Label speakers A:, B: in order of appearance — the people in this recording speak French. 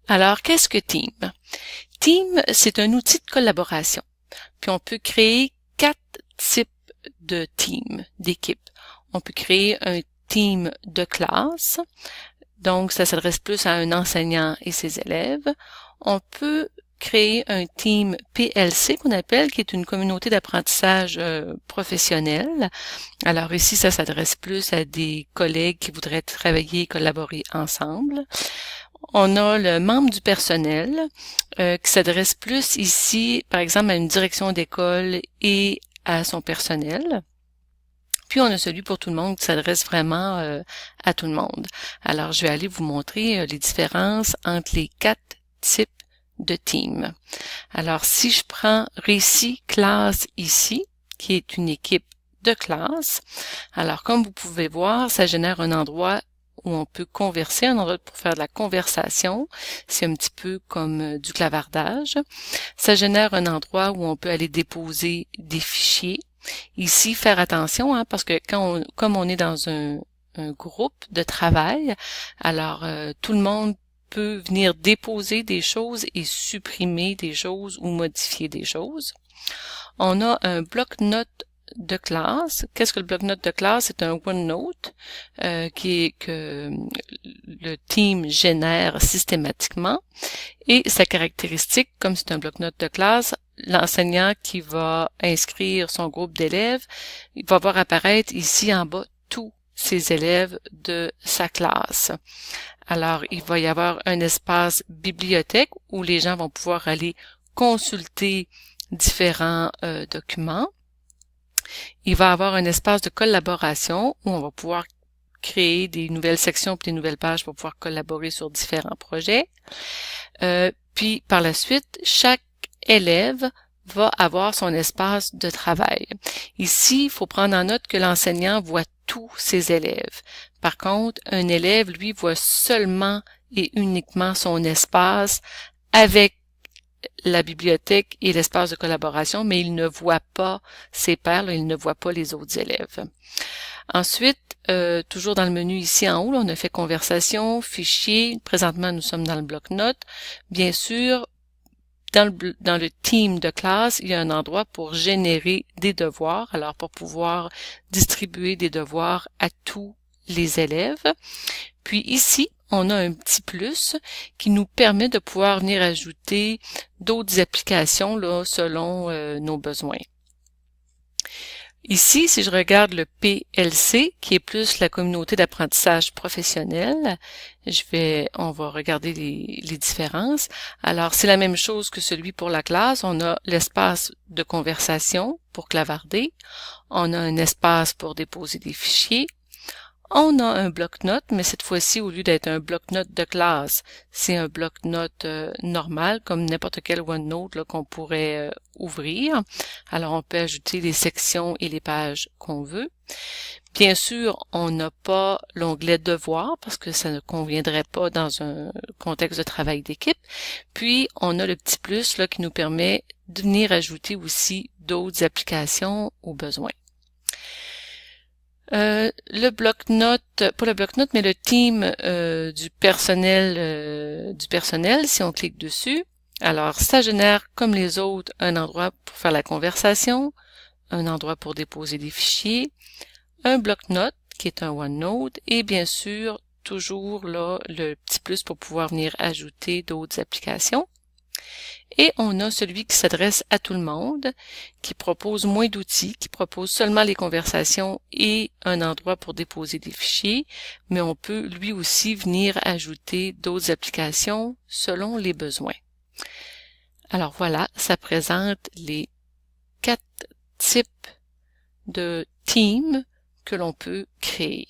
A: Alors, qu'est-ce que Team? Team, c'est un outil de collaboration. Puis on peut créer 4 types de teams, d'équipes. On peut créer un team de classe, donc ça s'adresse plus à un enseignant et ses élèves. On peut créer un team PLC qu'on appelle, qui est une communauté d'apprentissage professionnelle. Alors ici, ça s'adresse plus à des collègues qui voudraient travailler et collaborer ensemble. On a le membre du personnel qui s'adresse plus ici, par exemple, à une direction d'école et à son personnel. Puis on a celui pour tout le monde qui s'adresse vraiment à tout le monde. Alors, je vais aller vous montrer les différences entre les 4 types de teams. Alors, si je prends récit classe ici, qui est une équipe de classe, alors comme vous pouvez voir, ça génère un endroit où on peut converser, un endroit pour faire de la conversation. C'est un petit peu comme du clavardage. Ça génère un endroit où on peut aller déposer des fichiers. Ici, faire attention, parce que comme on est dans un groupe de travail, alors tout le monde peut venir déposer des choses et supprimer des choses ou modifier des choses. On a un bloc-notes de classe. Qu'est-ce que le bloc-notes de classe? C'est un OneNote que le team génère systématiquement. Et sa caractéristique, comme c'est un bloc-notes de classe, l'enseignant qui va inscrire son groupe d'élèves, il va voir apparaître ici en bas tous ses élèves de sa classe. Alors, il va y avoir un espace bibliothèque où les gens vont pouvoir aller consulter différents documents. Il va y avoir un espace de collaboration où on va pouvoir créer des nouvelles sections et des nouvelles pages pour pouvoir collaborer sur différents projets. Puis par la suite, chaque élève va avoir son espace de travail. Ici, il faut prendre en note que l'enseignant voit tous ses élèves. Par contre, un élève, lui, voit seulement et uniquement son espace avec la bibliothèque et l'espace de collaboration, mais il ne voit pas ses pairs, il ne voit pas les autres élèves. Ensuite, toujours dans le menu ici en haut, là, on a fait conversation, fichier. Présentement, nous sommes dans le bloc-notes. Bien sûr, dans le team de classe, il y a un endroit pour générer des devoirs, alors pour pouvoir distribuer des devoirs à tous les élèves. Puis ici, on a un petit plus qui nous permet de pouvoir venir ajouter d'autres applications là, selon nos besoins. Ici, si je regarde le PLC, qui est plus la communauté d'apprentissage professionnel, on va regarder les différences. Alors, c'est la même chose que celui pour la classe. On a l'espace de conversation pour clavarder. On a un espace pour déposer des fichiers. On a un bloc-notes, mais cette fois-ci, au lieu d'être un bloc-notes de classe, c'est un bloc-notes normal, comme n'importe quel OneNote qu'on pourrait ouvrir. Alors, on peut ajouter les sections et les pages qu'on veut. Bien sûr, on n'a pas l'onglet Devoirs, parce que ça ne conviendrait pas dans un contexte de travail d'équipe. Puis, on a le petit plus là qui nous permet de venir ajouter aussi d'autres applications au besoin. Le bloc-notes, pas le bloc-notes, mais le team du personnel, si on clique dessus, alors ça génère comme les autres un endroit pour faire la conversation, un endroit pour déposer des fichiers, un bloc-notes qui est un OneNote et bien sûr toujours là le petit plus pour pouvoir venir ajouter d'autres applications. Et on a celui qui s'adresse à tout le monde, qui propose moins d'outils, qui propose seulement les conversations et un endroit pour déposer des fichiers, mais on peut lui aussi venir ajouter d'autres applications selon les besoins. Alors voilà, ça présente les 4 types de teams que l'on peut créer.